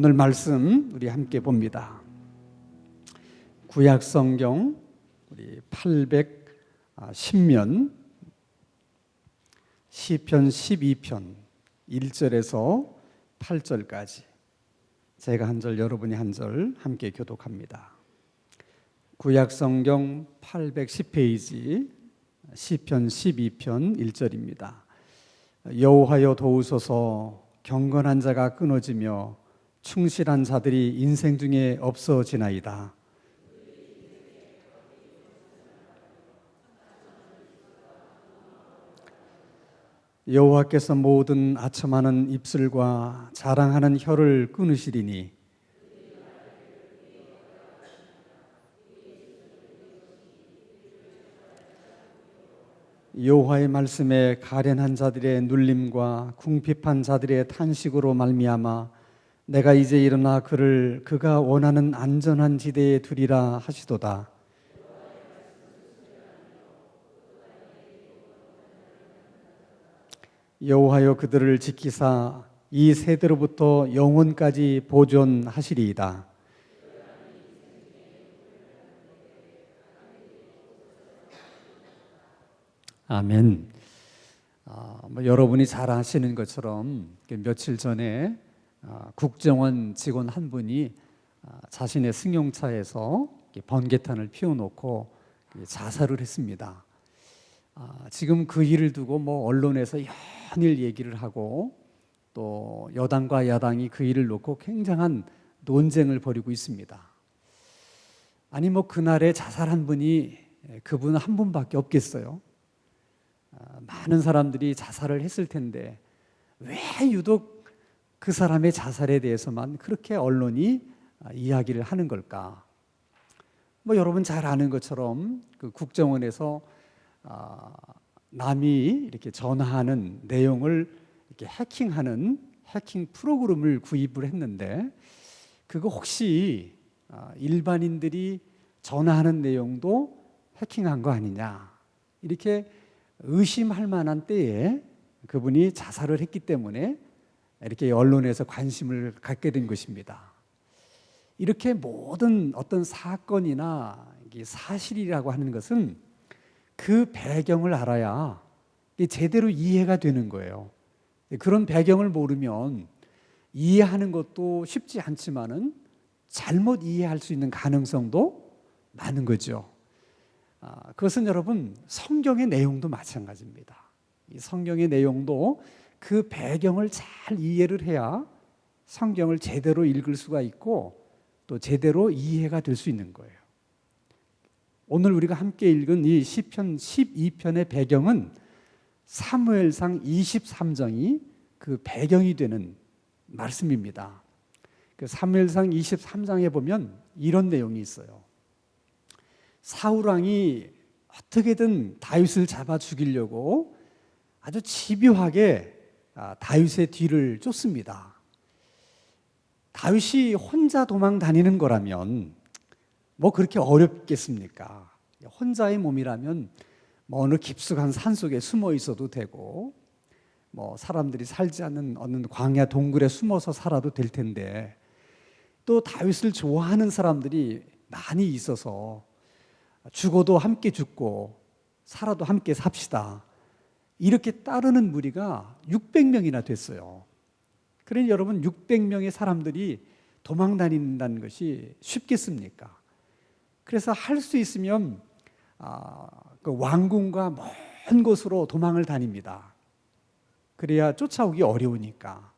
오늘 말씀 우리 함께 봅니다. 구약 성경 우리 810면 시편 12편 1절에서 8절까지 제가 한 절 여러분이 한 절 함께 교독합니다. 구약 성경 810페이지 시편 12편 1절입니다. 여호와여 도우소서. 경건한 자가 끊어지며 충실한 자들이 인생 중에 없어지나이다. 여호와께서 모든 아첨하는 입술과 자랑하는 혀를 끊으시리니 여호와의 말씀에 가련한 자들의 눌림과 궁핍한 자들의 탄식으로 말미암아 내가 이제 일어나 그가 원하는 안전한 지대에 두리라 하시도다. 여호와여 그들을 지키사 이 세대로부터 영원까지 보존하시리이다. 아멘. 여러분이 잘 아시는 것처럼 며칠 전에 국정원 직원 한 분이 자신의 승용차에서 번개탄을 피워놓고 자살을 했습니다. 지금 그 일을 두고 언론에서 연일 얘기를 하고 또 여당과 야당이 그 일을 놓고 굉장한 논쟁을 벌이고 있습니다. 아니 그날에 자살한 분이 그분 한 분밖에 없겠어요? 많은 사람들이 자살을 했을 텐데 왜 유독 그 사람의 자살에 대해서만 그렇게 언론이 이야기를 하는 걸까? 여러분 잘 아는 것처럼 그 국정원에서 남이 이렇게 전화하는 내용을 이렇게 해킹하는 해킹 프로그램을 구입을 했는데 그거 혹시 일반인들이 전화하는 내용도 해킹한 거 아니냐 이렇게 의심할 만한 때에 그분이 자살을 했기 때문에 이렇게 언론에서 관심을 갖게 된 것입니다. 이렇게 모든 어떤 사건이나 사실이라고 하는 것은 그 배경을 알아야 제대로 이해가 되는 거예요. 그런 배경을 모르면 이해하는 것도 쉽지 않지만은 잘못 이해할 수 있는 가능성도 많은 거죠. 그것은 여러분 성경의 내용도 마찬가지입니다. 이 성경의 내용도 그 배경을 잘 이해를 해야 성경을 제대로 읽을 수가 있고 또 제대로 이해가 될 수 있는 거예요. 오늘 우리가 함께 읽은 이 시편 12편의 배경은 사무엘상 23장이 그 배경이 되는 말씀입니다. 그 사무엘상 23장에 보면 이런 내용이 있어요. 사울왕이 어떻게든 다윗을 잡아 죽이려고 아주 집요하게 다윗의 뒤를 쫓습니다. 다윗이 혼자 도망 다니는 거라면 그렇게 어렵겠습니까? 혼자의 몸이라면 어느 깊숙한 산속에 숨어 있어도 되고 사람들이 살지 않는 어느 광야 동굴에 숨어서 살아도 될 텐데 또 다윗을 좋아하는 사람들이 많이 있어서 죽어도 함께 죽고 살아도 함께 삽시다 이렇게 따르는 무리가 600명이나 됐어요. 그러니 여러분 600명의 사람들이 도망 다닌다는 것이 쉽겠습니까? 그래서 할 수 있으면 그 왕궁과 먼 곳으로 도망을 다닙니다. 그래야 쫓아오기 어려우니까.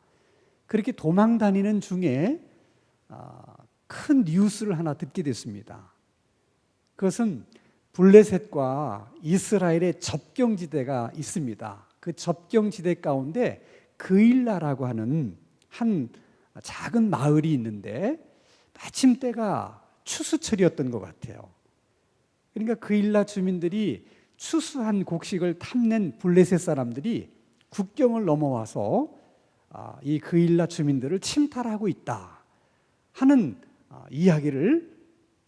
그렇게 도망 다니는 중에 큰 뉴스를 하나 듣게 됐습니다. 그것은 블레셋과 이스라엘의 접경지대가 있습니다. 그 접경지대 가운데 그일라라고 하는 한 작은 마을이 있는데 마침 때가 추수철이었던 것 같아요. 그러니까 그일라 주민들이 추수한 곡식을 탐낸 블레셋 사람들이 국경을 넘어와서 이 그일라 주민들을 침탈하고 있다 하는 이야기를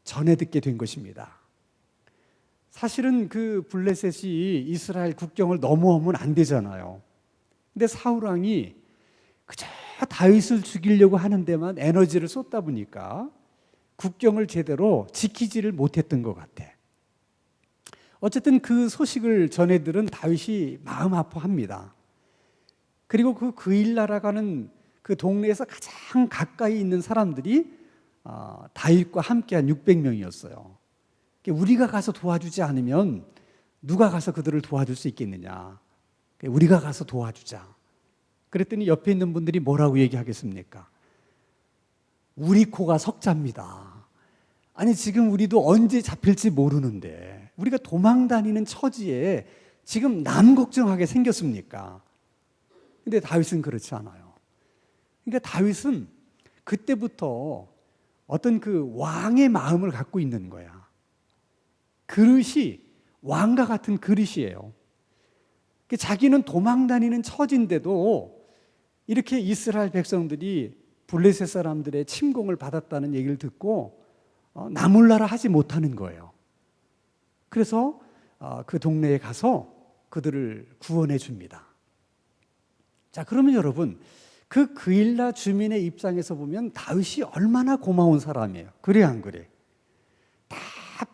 전해 듣게 된 것입니다. 사실은 그 블레셋이 이스라엘 국경을 넘어오면 안 되잖아요. 근데 사울 왕이 그저 다윗을 죽이려고 하는 데만 에너지를 쏟다 보니까 국경을 제대로 지키지를 못했던 것 같아. 어쨌든 그 소식을 전해 들은 다윗이 마음 아파합니다. 그리고 그 그일 날아가는 그 동네에서 가장 가까이 있는 사람들이 다윗과 함께한 600명이었어요. 우리가 가서 도와주지 않으면 누가 가서 그들을 도와줄 수 있겠느냐. 우리가 가서 도와주자. 그랬더니 옆에 있는 분들이 뭐라고 얘기하겠습니까? 우리 코가 석자입니다. 아니 지금 우리도 언제 잡힐지 모르는데 우리가 도망 다니는 처지에 지금 남 걱정하게 생겼습니까? 근데 다윗은 그렇지 않아요. 그러니까 다윗은 그때부터 어떤 그 왕의 마음을 갖고 있는 거야. 그릇이 왕과 같은 그릇이에요. 자기는 도망 다니는 처지인데도 이렇게 이스라엘 백성들이 블레셋 사람들의 침공을 받았다는 얘기를 듣고 나몰라라 하지 못하는 거예요. 그래서 그 동네에 가서 그들을 구원해 줍니다. 자, 그러면 여러분, 그 그일라 주민의 입장에서 보면 다윗이 얼마나 고마운 사람이에요. 그래 안 그래? 다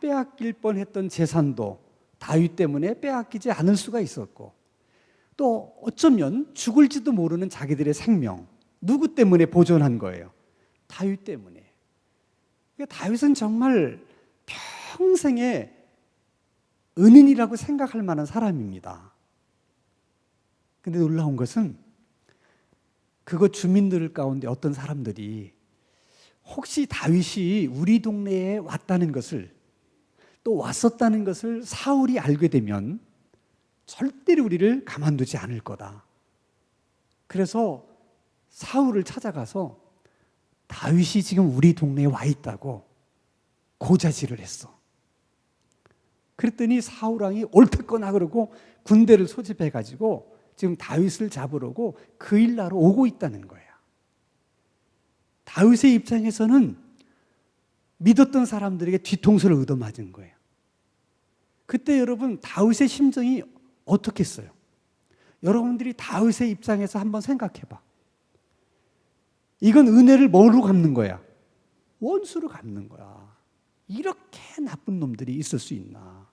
빼앗길 뻔했던 재산도 다윗 때문에 빼앗기지 않을 수가 있었고, 또 어쩌면 죽을지도 모르는 자기들의 생명, 누구 때문에 보존한 거예요? 다윗 때문에. 그러니까 다윗은 정말 평생의 은인이라고 생각할 만한 사람입니다. 근데 놀라운 것은 그곳 주민들 가운데 어떤 사람들이 혹시 다윗이 우리 동네에 왔다는 것을, 또 왔었다는 것을 사울이 알게 되면 절대로 우리를 가만두지 않을 거다. 그래서 사울을 찾아가서 다윗이 지금 우리 동네에 와 있다고 고자질을 했어. 그랬더니 사울 왕이 옳겠거나 그러고 군대를 소집해가지고 지금 다윗을 잡으려고 그일라로 오고 있다는 거야. 다윗의 입장에서는 믿었던 사람들에게 뒤통수를 얻어맞은 거예요. 그때 여러분 다윗의 심정이 어떻겠어요? 여러분들이 다윗의 입장에서 한번 생각해봐. 이건 은혜를 뭐로 갚는 거야? 원수로 갚는 거야. 이렇게 나쁜 놈들이 있을 수 있나?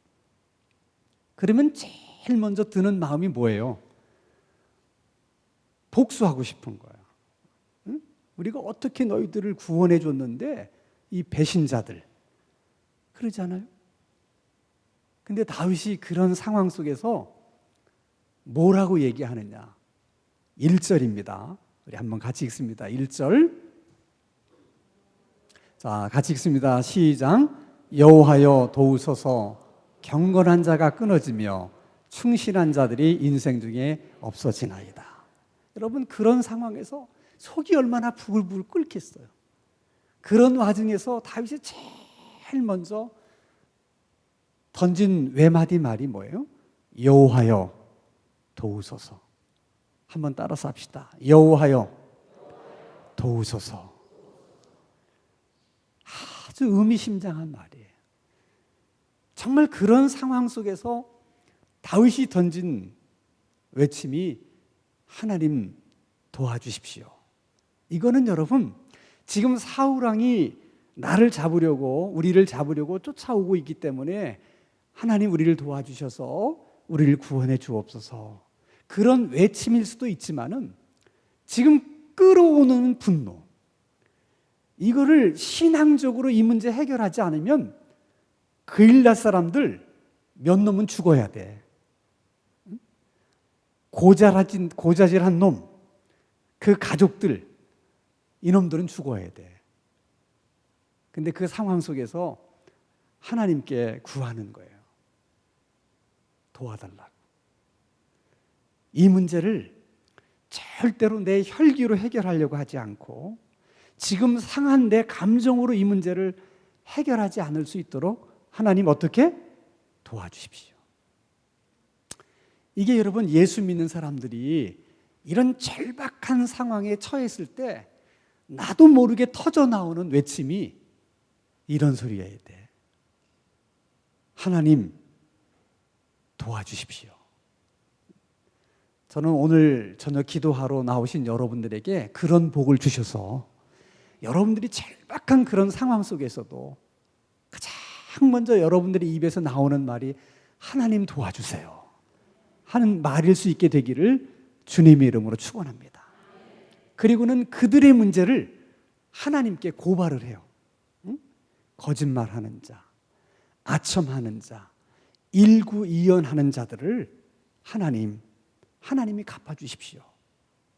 그러면 제일 먼저 드는 마음이 뭐예요? 복수하고 싶은 거야. 응? 우리가 어떻게 너희들을 구원해 줬는데 이 배신자들, 그러잖아요. 근데 다윗이 그런 상황 속에서 뭐라고 얘기하느냐? 1절입니다. 우리 한번 같이 읽습니다. 1절. 자, 같이 읽습니다. 시작. 여호와여 도우소서. 경건한 자가 끊어지며 충실한 자들이 인생 중에 없어지나이다. 여러분, 그런 상황에서 속이 얼마나 부글부글 끓겠어요. 그런 와중에서 다윗이 제일 먼저 던진 외마디 말이 뭐예요? 여호와여 도우소서. 한번 따라서 합시다. 여호와여 도우소서. 아주 의미심장한 말이에요. 정말 그런 상황 속에서 다윗이 던진 외침이 하나님 도와주십시오. 이거는 여러분 지금 사울 왕이 나를 잡으려고, 우리를 잡으려고 쫓아오고 있기 때문에 하나님 우리를 도와주셔서 우리를 구원해 주옵소서. 그런 외침일 수도 있지만은 지금 끌어오는 분노, 이거를 신앙적으로 이 문제 해결하지 않으면 그일라 사람들 몇 놈은 죽어야 돼. 고자질한 놈, 그 가족들, 이놈들은 죽어야 돼. 근데 그 상황 속에서 하나님께 구하는 거예요. 도와달라고. 이 문제를 절대로 내 혈기로 해결하려고 하지 않고 지금 상한 내 감정으로 이 문제를 해결하지 않을 수 있도록 하나님 어떻게 도와주십시오. 이게 여러분 예수 믿는 사람들이 이런 절박한 상황에 처했을 때 나도 모르게 터져 나오는 외침이 이런 소리여야 돼. 하나님 도와주십시오. 저는 오늘 저녁 기도하러 나오신 여러분들에게 그런 복을 주셔서 여러분들이 절박한 그런 상황 속에서도 가장 먼저 여러분들의 입에서 나오는 말이 하나님 도와주세요 하는 말일 수 있게 되기를 주님의 이름으로 축원합니다. 그리고는 그들의 문제를 하나님께 고발을 해요. 응? 거짓말하는 자, 아첨하는 자, 일구이연하는 자들을 하나님이 갚아주십시오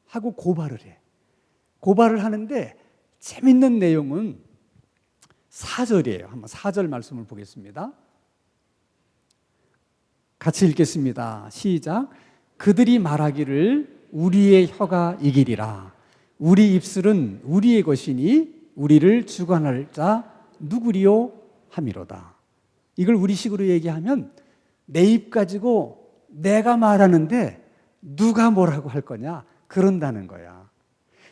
하고 고발을 해. 고발을 하는데 재밌는 내용은 4절이에요. 한번 4절 말씀을 보겠습니다. 같이 읽겠습니다. 시작. 그들이 말하기를 우리의 혀가 이기리라. 우리 입술은 우리의 것이니 우리를 주관할 자 누구리요 함이로다. 이걸 우리식으로 얘기하면 내 입 가지고 내가 말하는데 누가 뭐라고 할 거냐 그런다는 거야.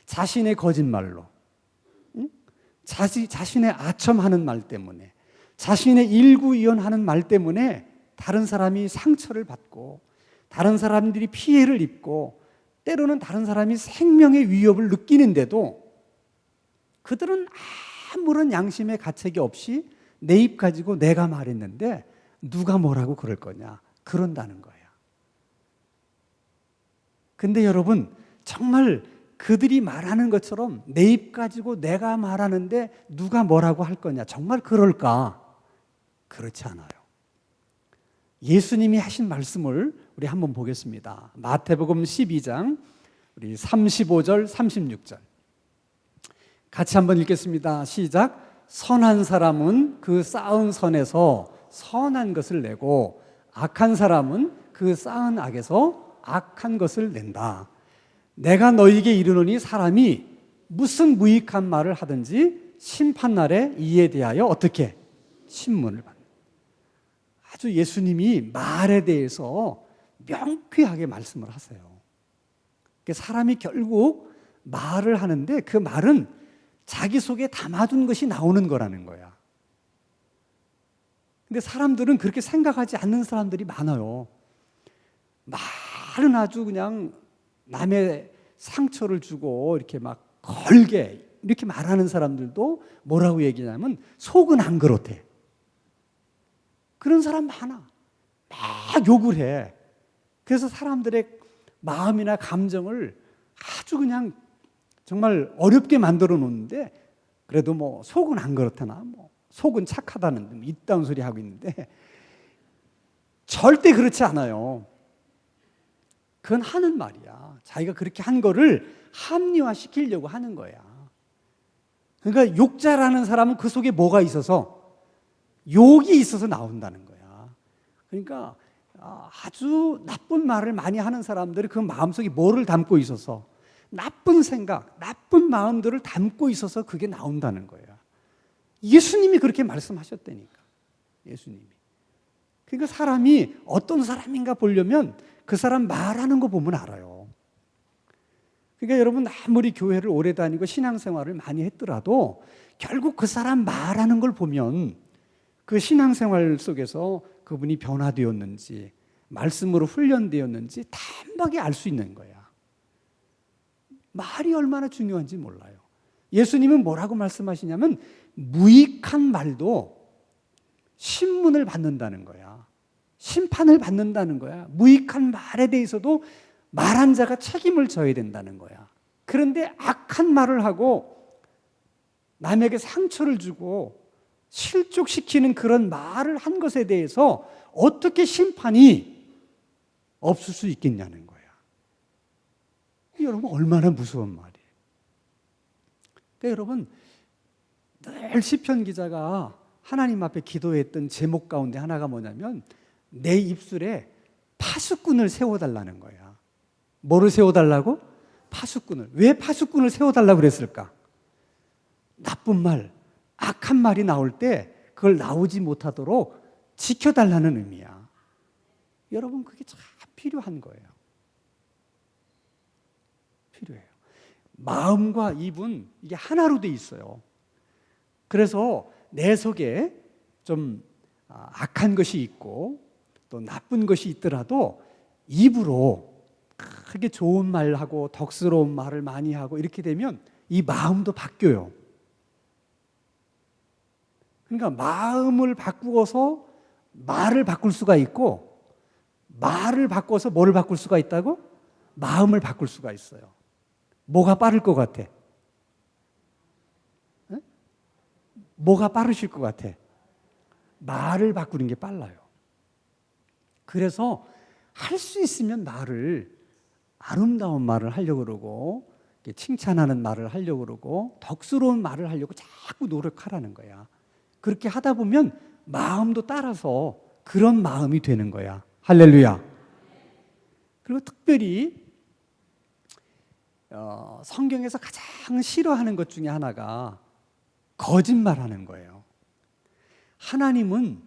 자신의 거짓말로, 응? 자신의 아첨하는 말 때문에, 자신의 일구이연하는 말 때문에 다른 사람이 상처를 받고 다른 사람들이 피해를 입고 때로는 다른 사람이 생명의 위협을 느끼는데도 그들은 아무런 양심의 가책이 없이 내 입 가지고 내가 말했는데 누가 뭐라고 그럴 거냐 그런다는 거야. 근데 여러분 정말 그들이 말하는 것처럼 내 입 가지고 내가 말하는데 누가 뭐라고 할 거냐 정말 그럴까? 그렇지 않아요. 예수님이 하신 말씀을 우리 한번 보겠습니다. 마태복음 12장 우리 35절 36절 같이 한번 읽겠습니다. 시작. 선한 사람은 그 쌓은 선에서 선한 것을 내고 악한 사람은 그 쌓은 악에서 악한 것을 낸다. 내가 너희에게 이르노니 사람이 무슨 무익한 말을 하든지 심판날에 이에 대하여 어떻게 신문을 받는다. 아주 예수님이 말에 대해서 명쾌하게 말씀을 하세요. 사람이 결국 말을 하는데 그 말은 자기 속에 담아둔 것이 나오는 거라는 거야. 근데 사람들은 그렇게 생각하지 않는 사람들이 많아요. 말은 아주 그냥 남의 상처를 주고 이렇게 막 걸게 이렇게 말하는 사람들도 뭐라고 얘기하냐면 속은 안 그렇대. 그런 사람 많아. 막 욕을 해. 그래서 사람들의 마음이나 감정을 아주 그냥 정말 어렵게 만들어 놓는데 그래도 뭐 속은 안 그렇다나 뭐 속은 착하다는 이딴 소리 하고 있는데 절대 그렇지 않아요. 그건 하는 말이야. 자기가 그렇게 한 거를 합리화시키려고 하는 거야. 그러니까 욕자라는 사람은 그 속에 뭐가 있어서 욕이 있어서 나온다는 거야. 그러니까 아주 나쁜 말을 많이 하는 사람들이 그 마음속에 뭐를 담고 있어서 나쁜 생각, 나쁜 마음들을 담고 있어서 그게 나온다는 거야. 예수님이 그렇게 말씀하셨다니까. 예수님이. 그러니까 사람이 어떤 사람인가 보려면 그 사람 말하는 거 보면 알아요. 그러니까 여러분 아무리 교회를 오래 다니고 신앙생활을 많이 했더라도 결국 그 사람 말하는 걸 보면 그 신앙생활 속에서 그분이 변화되었는지 말씀으로 훈련되었는지 단박에 알 수 있는 거야. 말이 얼마나 중요한지 몰라요. 예수님은 뭐라고 말씀하시냐면 무익한 말도 신문을 받는다는 거야. 심판을 받는다는 거야. 무익한 말에 대해서도 말한 자가 책임을 져야 된다는 거야. 그런데 악한 말을 하고 남에게 상처를 주고 실족시키는 그런 말을 한 것에 대해서 어떻게 심판이 없을 수 있겠냐는 거야. 여러분 얼마나 무서운 말이에요. 그러니까 여러분 늘 시편 기자가 하나님 앞에 기도했던 제목 가운데 하나가 뭐냐면 내 입술에 파수꾼을 세워달라는 거야. 뭐를 세워달라고? 파수꾼을. 왜 파수꾼을 세워달라고 그랬을까? 나쁜 말, 악한 말이 나올 때 그걸 나오지 못하도록 지켜달라는 의미야. 여러분 그게 참 필요한 거예요. 필요해요. 마음과 입은 이게 하나로 돼 있어요. 그래서 내 속에 좀 악한 것이 있고 또 나쁜 것이 있더라도 입으로 그렇게 좋은 말하고 덕스러운 말을 많이 하고 이렇게 되면 이 마음도 바뀌어요. 그러니까 마음을 바꾸어서 말을 바꿀 수가 있고, 말을 바꿔서 뭐를 바꿀 수가 있다고? 마음을 바꿀 수가 있어요. 뭐가 빠를 것 같아? 에? 뭐가 빠르실 것 같아? 말을 바꾸는 게 빨라요. 그래서 할 수 있으면 말을, 아름다운 말을 하려고 그러고, 칭찬하는 말을 하려고 그러고, 덕스러운 말을 하려고 자꾸 노력하라는 거야. 그렇게 하다 보면 마음도 따라서 그런 마음이 되는 거야. 할렐루야. 그리고 특별히 성경에서 가장 싫어하는 것 중에 하나가 거짓말하는 거예요. 하나님은,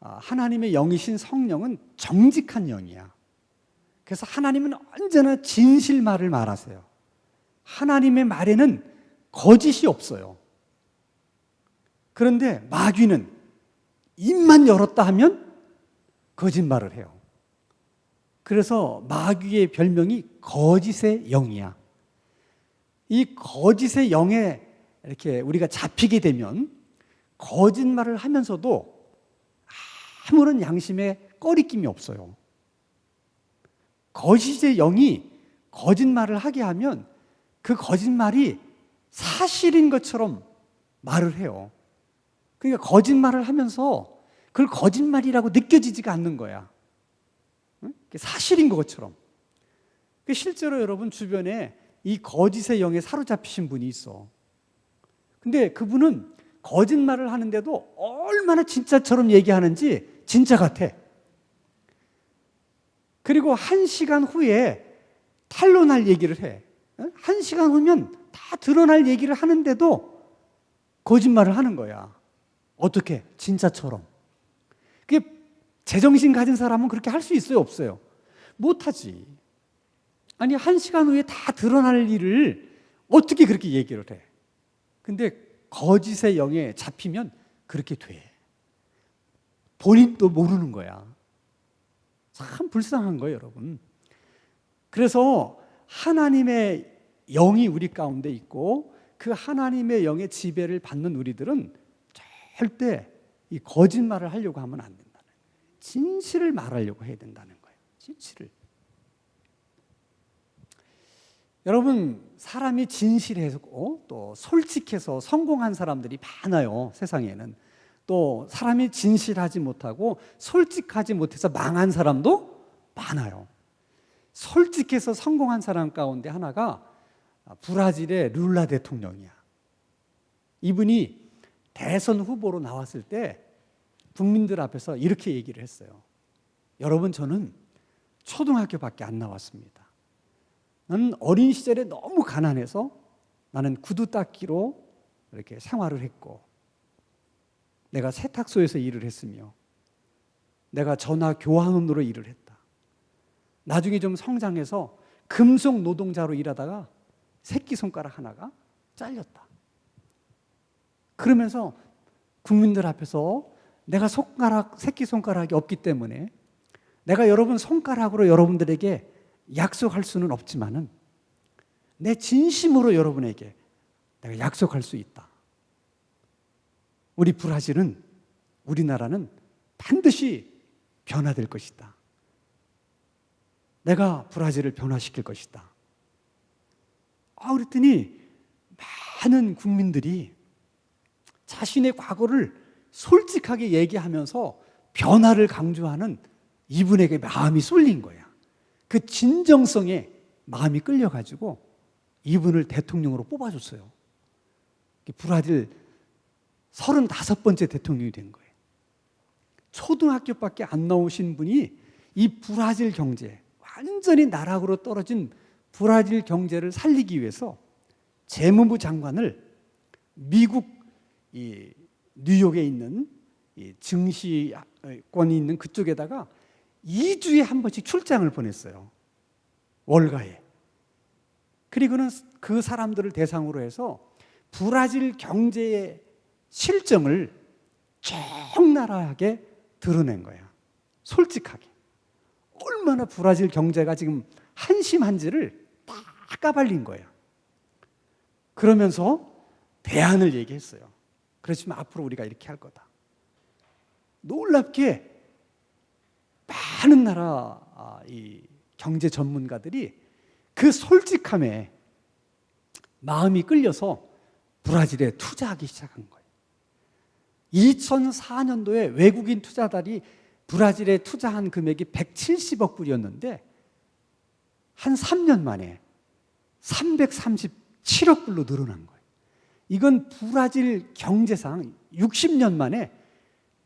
하나님의 영이신 성령은 정직한 영이야. 그래서 하나님은 언제나 진실말을 말하세요. 하나님의 말에는 거짓이 없어요. 그런데 마귀는 입만 열었다 하면 거짓말을 해요. 그래서 마귀의 별명이 거짓의 영이야. 이 거짓의 영에 이렇게 우리가 잡히게 되면 거짓말을 하면서도 아무런 양심에 꺼리낌이 없어요. 거짓의 영이 거짓말을 하게 하면 그 거짓말이 사실인 것처럼 말을 해요. 그러니까 거짓말을 하면서 그걸 거짓말이라고 느껴지지가 않는 거야. 사실인 것처럼. 실제로 여러분 주변에 이 거짓의 영에 사로잡히신 분이 있어. 근데 그분은 거짓말을 하는데도 얼마나 진짜처럼 얘기하는지 진짜 같아. 그리고 1시간 후에 탄로날 얘기를 해. 1시간 후면 다 드러날 얘기를 하는데도 거짓말을 하는 거야. 어떻게? 진짜처럼. 그게 제정신 가진 사람은 그렇게 할 수 있어요? 없어요? 못하지. 아니 1시간 후에 다 드러날 일을 어떻게 그렇게 얘기를 해? 근데 거짓의 영에 잡히면 그렇게 돼. 본인도 모르는 거야. 참 불쌍한 거예요, 여러분. 그래서 하나님의 영이 우리 가운데 있고 그 하나님의 영의 지배를 받는 우리들은 절대 이 거짓말을 하려고 하면 안 된다는 거예요. 진실을 말하려고 해야 된다는 거예요. 진실을. 여러분, 사람이 진실해서 또 솔직해서 성공한 사람들이 많아요, 세상에는. 또 사람이 진실하지 못하고 솔직하지 못해서 망한 사람도 많아요. 솔직해서 성공한 사람 가운데 하나가 브라질의 룰라 대통령이야. 이분이 대선 후보로 나왔을 때 국민들 앞에서 이렇게 얘기를 했어요. 여러분, 저는 초등학교밖에 안 나왔습니다. 나는 어린 시절에 너무 가난해서 나는 구두 닦기로 이렇게 생활을 했고, 내가 세탁소에서 일을 했으며, 내가 전화 교환원으로 일을 했다. 나중에 좀 성장해서 금속 노동자로 일하다가 새끼손가락 하나가 잘렸다. 그러면서 국민들 앞에서 내가 새끼손가락이 없기 때문에 내가 여러분 손가락으로 여러분들에게 약속할 수는 없지만은 내 진심으로 여러분에게 내가 약속할 수 있다. 우리 브라질은, 우리나라는 반드시 변화될 것이다. 내가 브라질을 변화시킬 것이다. 그랬더니 많은 국민들이 자신의 과거를 솔직하게 얘기하면서 변화를 강조하는 이분에게 마음이 쏠린 거야. 그 진정성에 마음이 끌려가지고 이분을 대통령으로 뽑아줬어요. 브라질 35번째 대통령이 된 거예요. 초등학교밖에 안 나오신 분이 이 브라질 경제, 완전히 나락으로 떨어진 브라질 경제를 살리기 위해서 재무부 장관을 미국 이 뉴욕에 있는 이 증시권이 있는 그쪽에다가 2주에 한 번씩 출장을 보냈어요. 월가에. 그리고는 그 사람들을 대상으로 해서 브라질 경제의 실정을 적나라하게 드러낸 거야. 솔직하게. 얼마나 브라질 경제가 지금 한심한지를 다 까발린 거예요. 그러면서 대안을 얘기했어요. 그렇지만 앞으로 우리가 이렇게 할 거다. 놀랍게 많은 나라 이 경제 전문가들이 그 솔직함에 마음이 끌려서 브라질에 투자하기 시작한 거예요. 2004년도에 외국인 투자자들이 브라질에 투자한 금액이 170억 불이었는데 한 3년 만에 337억 불로 늘어난 거예요. 이건 브라질 경제상 60년 만에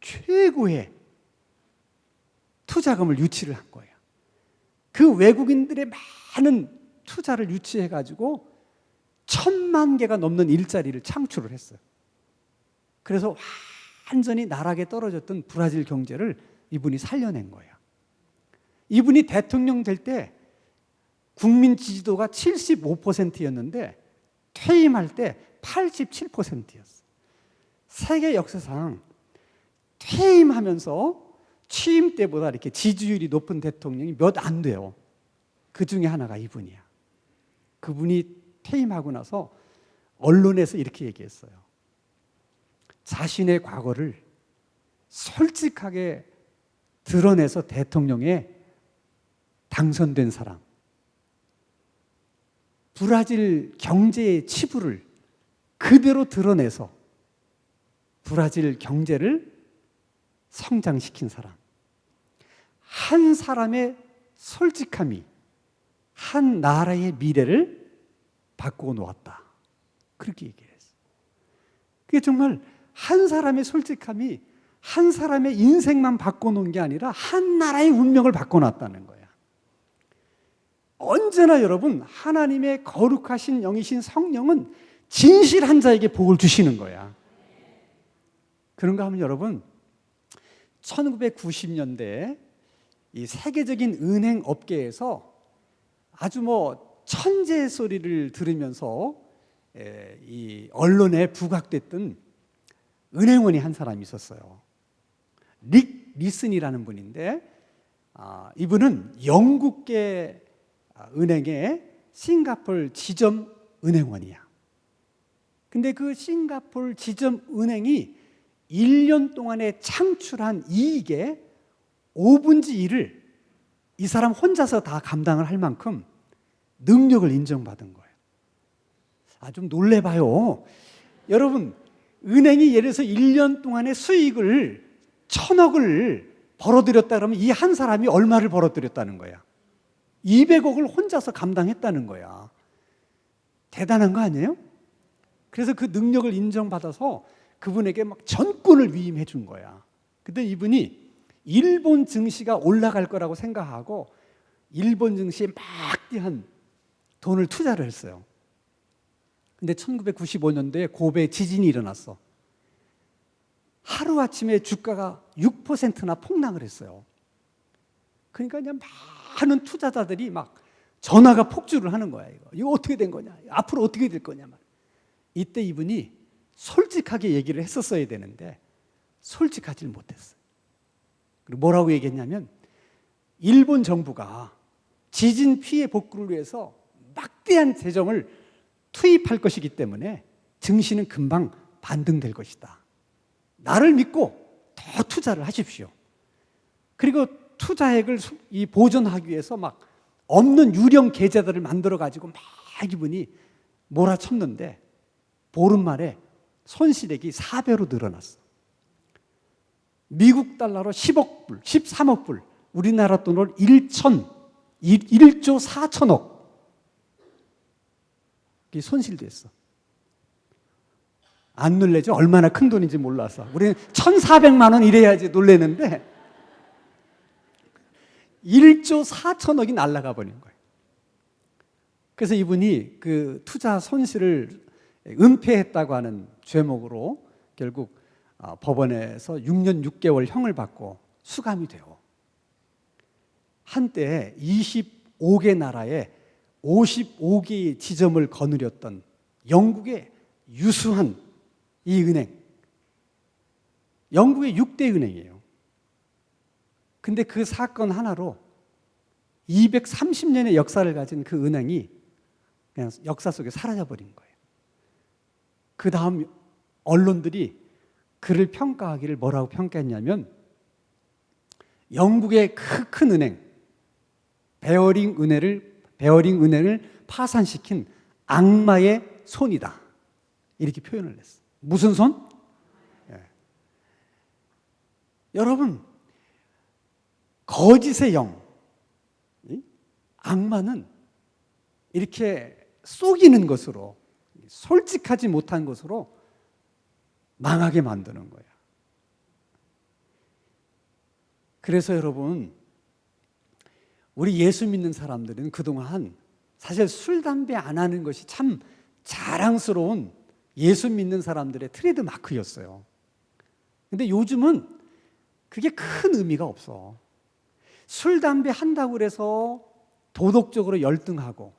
최고의 투자금을 유치를 한 거예요. 그 외국인들의 많은 투자를 유치해가지고 1,000만 개가 넘는 일자리를 창출을 했어요. 그래서 완전히 나락에 떨어졌던 브라질 경제를 이분이 살려낸 거예요. 이분이 대통령 될 때 국민 지지도가 75%였는데 퇴임할 때 87%였어요. 세계 역사상 퇴임하면서 취임 때보다 이렇게 지지율이 높은 대통령이 몇 안 돼요. 그 중에 하나가 이분이야. 그분이 퇴임하고 나서 언론에서 이렇게 얘기했어요. 자신의 과거를 솔직하게 드러내서 대통령에 당선된 사람, 브라질 경제의 치부를 그대로 드러내서 브라질 경제를 성장시킨 사람, 한 사람의 솔직함이 한 나라의 미래를 바꾸어 놓았다. 그렇게 얘기했어요. 그게 정말 한 사람의 솔직함이 한 사람의 인생만 바꿔놓은 게 아니라 한 나라의 운명을 바꿔놨다는 거야. 언제나 여러분, 하나님의 거룩하신 영이신 성령은 진실한 자에게 복을 주시는 거야. 그런가 하면 여러분, 1990년대에 이 세계적인 은행 업계에서 아주 천재 소리를 들으면서 이 언론에 부각됐던 은행원이 한 사람이 있었어요. 릭 리슨이라는 분인데 이분은 영국계 은행의 싱가포르 지점 은행원이야. 근데 그 싱가포르 지점 은행이 1년 동안에 창출한 이익의 5분의 1을 이 사람 혼자서 다 감당을 할 만큼 능력을 인정받은 거예요. 좀 놀래봐요. 여러분, 은행이 예를 들어서 1년 동안의 수익을 1,000억을 벌어들였다 그러면 이 한 사람이 얼마를 벌어들였다는 거야? 200억을 혼자서 감당했다는 거야. 대단한 거 아니에요? 그래서 그 능력을 인정받아서 그분에게 막 전권을 위임해 준 거야. 근데 이분이 일본 증시가 올라갈 거라고 생각하고 일본 증시에 막대한 돈을 투자를 했어요. 근데 1995년도에 고베 지진이 일어났어. 하루아침에 주가가 6%나 폭락을 했어요. 그러니까 그냥 많은 투자자들이 막 전화가 폭주를 하는 거야. 이거 어떻게 된 거냐? 앞으로 어떻게 될 거냐? 이때 이분이 솔직하게 얘기를 했었어야 되는데 솔직하지 못했어요. 그리고 뭐라고 얘기했냐면 일본 정부가 지진 피해 복구를 위해서 막대한 재정을 투입할 것이기 때문에 증시는 금방 반등될 것이다. 나를 믿고 더 투자를 하십시오. 그리고 투자액을 보존하기 위해서 막 없는 유령 계좌들을 만들어 가지고 막 이분이 몰아쳤는데 보름 만에 손실액이 4배로 늘어났어. 미국 달러로 10억 불, 13억 불, 우리나라 돈으로 1조 4천억 손실됐어. 안 놀래죠? 얼마나 큰 돈인지 몰라서. 우리는 1,400만 원 이래야지 놀래는데 1조 4천억이 날아가 버린 거예요. 그래서 이분이 그 투자 손실을 은폐했다고 하는 죄목으로 결국 법원에서 6년 6개월 형을 받고 수감이 돼요. 한때 25개 나라에 55개의 지점을 거느렸던 영국의 유수한 이 은행, 영국의 6대 은행이에요. 근데 그 사건 하나로 230년의 역사를 가진 그 은행이 그냥 역사 속에 사라져버린 거예요. 그 다음 언론들이 그를 평가하기를 뭐라고 평가했냐면 영국의 큰 은행 베어링 은행을 파산시킨 악마의 손이다. 이렇게 표현을 했어요. 무슨 손? 예. 여러분, 거짓의 영, 악마는 이렇게 속이는 것으로, 솔직하지 못한 것으로 망하게 만드는 거예요. 그래서 여러분, 우리 예수 믿는 사람들은 그동안 사실 술, 담배 안 하는 것이 참 자랑스러운 예수 믿는 사람들의 트레이드 마크였어요. 근데 요즘은 그게 큰 의미가 없어. 술, 담배 한다고 그래서 도덕적으로 열등하고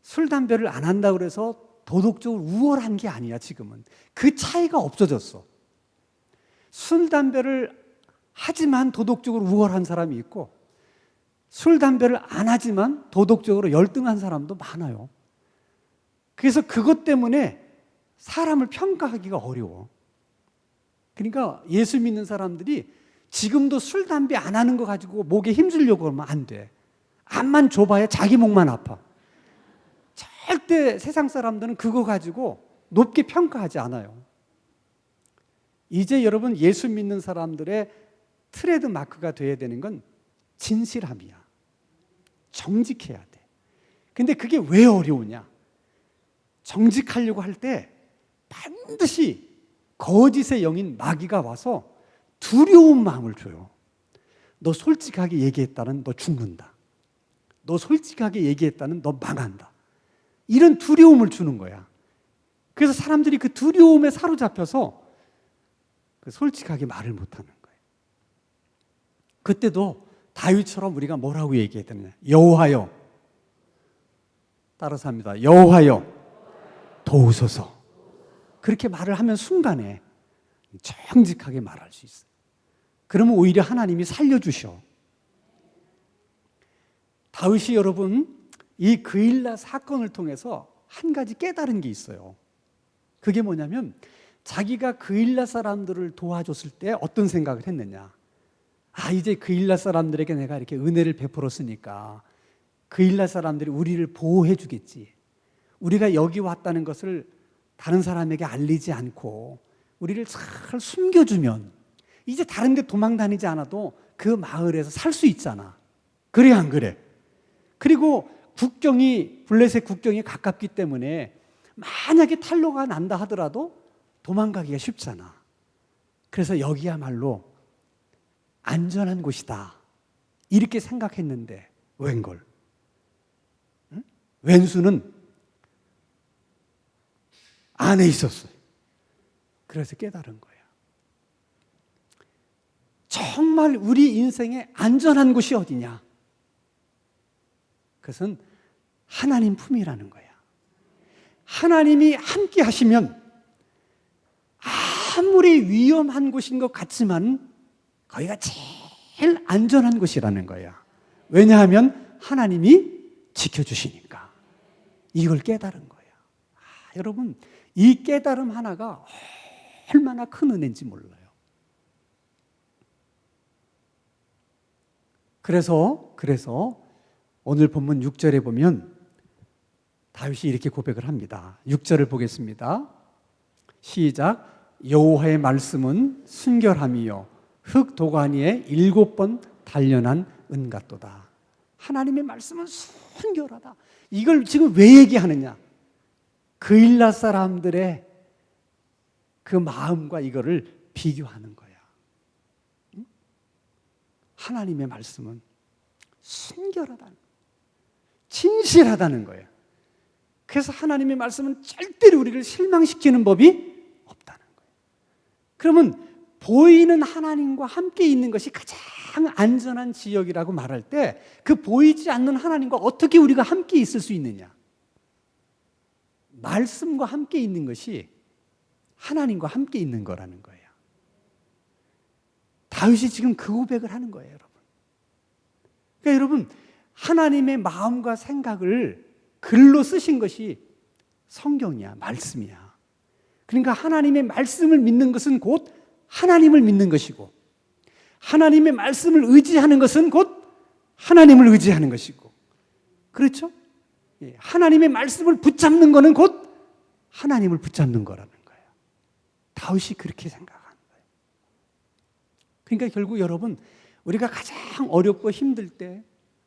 술, 담배를 안 한다고 그래서 도덕적으로 우월한 게 아니야, 지금은. 그 차이가 없어졌어. 술, 담배를 하지만 도덕적으로 우월한 사람이 있고 술, 담배를 안 하지만 도덕적으로 열등한 사람도 많아요. 그래서 그것 때문에 사람을 평가하기가 어려워. 그러니까 예수 믿는 사람들이 지금도 술, 담배 안 하는 거 가지고 목에 힘주려고 하면 안 돼. 앞만 좁아야 자기 목만 아파. 절대 세상 사람들은 그거 가지고 높게 평가하지 않아요. 이제 여러분 예수 믿는 사람들의 트레이드 마크가 돼야 되는 건 진실함이야. 정직해야 돼. 근데 그게 왜 어려우냐? 정직하려고 할 때 반드시 거짓의 영인 마귀가 와서 두려운 마음을 줘요. 너 솔직하게 얘기했다는 너 죽는다. 너 솔직하게 얘기했다는 너 망한다. 이런 두려움을 주는 거야. 그래서 사람들이 그 두려움에 사로잡혀서 솔직하게 말을 못하는 거예요. 그때도 다윗처럼 우리가 뭐라고 얘기해야 되느냐? 여호와여, 따라서 합니다. 여호와여 도우소서. 그렇게 말을 하면 순간에 정직하게 말할 수 있어요. 그러면 오히려 하나님이 살려주셔. 다윗이 여러분 이 그일라 사건을 통해서 한 가지 깨달은 게 있어요. 그게 뭐냐면 자기가 그일라 사람들을 도와줬을 때 어떤 생각을 했느냐? 아, 이제 그일라 사람들에게 내가 이렇게 은혜를 베풀었으니까 그일라 사람들이 우리를 보호해 주겠지. 우리가 여기 왔다는 것을 다른 사람에게 알리지 않고 우리를 잘 숨겨주면 이제 다른 데 도망 다니지 않아도 그 마을에서 살 수 있잖아. 그래 안 그래? 그리고 블레셋 국경이 가깝기 때문에 만약에 탈로가 난다 하더라도 도망가기가 쉽잖아. 그래서 여기야말로 안전한 곳이다. 이렇게 생각했는데 웬걸? 응? 왼수는 안에 있었어요. 그래서 깨달은 거예요. 정말 우리 인생에 안전한 곳이 어디냐? 그것은 하나님 품이라는 거야. 하나님이 함께 하시면 아무리 위험한 곳인 것 같지만 거기가 제일 안전한 곳이라는 거야. 왜냐하면 하나님이 지켜주시니까. 이걸 깨달은 거야. 여러분, 이 깨달음 하나가 얼마나 큰 은혜인지 몰라요. 그래서 오늘 본문 6절에 보면 다윗이 이렇게 고백을 합니다. 6절을 보겠습니다. 시작. 여호와의 말씀은 순결함이요 흙 도가니에 7번 단련한 은 같도다. 하나님의 말씀은 순결하다. 이걸 지금 왜 얘기하느냐? 그일라 사람들의 그 마음과 이거를 비교하는 거야. 하나님의 말씀은 순결하다는, 진실하다는 거예요. 그래서 하나님의 말씀은 절대로 우리를 실망시키는 법이 없다는 거예요. 그러면 보이는 하나님과 함께 있는 것이 가장 안전한 지역이라고 말할 때 그 보이지 않는 하나님과 어떻게 우리가 함께 있을 수 있느냐? 말씀과 함께 있는 것이 하나님과 함께 있는 거라는 거예요. 다윗이 지금 그 고백을 하는 거예요, 여러분. 그러니까 여러분, 하나님의 마음과 생각을 글로 쓰신 것이 성경이야, 말씀이야. 그러니까 하나님의 말씀을 믿는 것은 곧 하나님을 믿는 것이고, 하나님의 말씀을 의지하는 것은 곧 하나님을 의지하는 것이고, 그렇죠? 하나님의 말씀을 붙잡는 것은 곧 하나님을 붙잡는 거라는 거예요. 다윗이 그렇게 생각하는 거예요. 그러니까 결국 여러분, 우리가 가장 어렵고 힘들 때,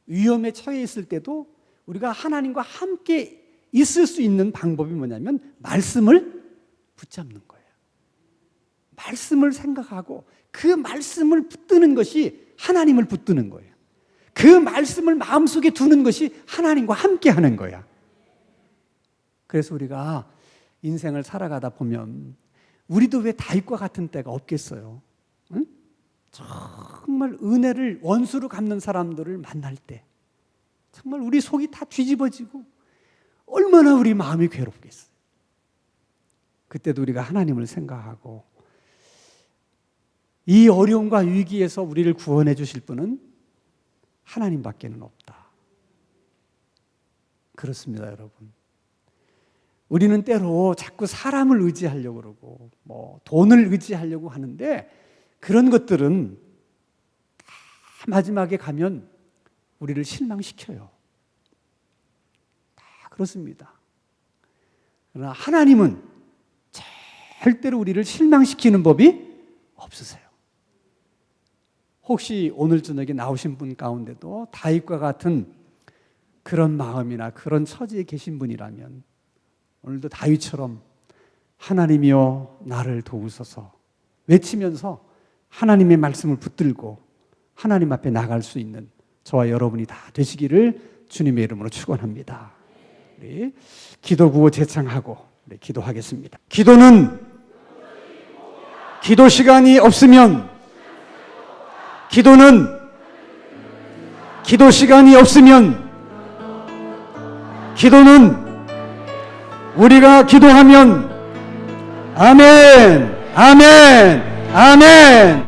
위험에 처해 있을 때도 우리가 하나님과 함께 있을 수 있는 방법이 뭐냐면 말씀을 붙잡는 거예요. 말씀을 생각하고 그 말씀을 붙드는 것이 하나님을 붙드는 거예요. 그 말씀을 마음속에 두는 것이 하나님과 함께 하는 거야. 그래서 우리가 인생을 살아가다 보면 우리도 왜 다윗과 같은 때가 없겠어요? 응? 정말 은혜를 원수로 갚는 사람들을 만날 때 정말 우리 속이 다 뒤집어지고 얼마나 우리 마음이 괴롭겠어요. 그때도 우리가 하나님을 생각하고 이 어려움과 위기에서 우리를 구원해 주실 분은 하나님밖에는 없다. 그렇습니다, 여러분. 우리는 때로 자꾸 사람을 의지하려고 그러고 돈을 의지하려고 하는데 그런 것들은 다 마지막에 가면 우리를 실망시켜요. 다 그렇습니다. 그러나 하나님은 절대로 우리를 실망시키는 법이 없으세요. 혹시 오늘 저녁에 나오신 분 가운데도 다윗과 같은 그런 마음이나 그런 처지에 계신 분이라면 오늘도 다윗처럼 하나님이여 나를 도우소서 외치면서 하나님의 말씀을 붙들고 하나님 앞에 나갈 수 있는 저와 여러분이 다 되시기를 주님의 이름으로 축원합니다. 우리 기도 구호 제창하고 기도하겠습니다. 기도는 기도 시간이 없으면 기도는 기도 시간이 없으면 기도는 우리가 기도하면 아멘, 아멘, 아멘.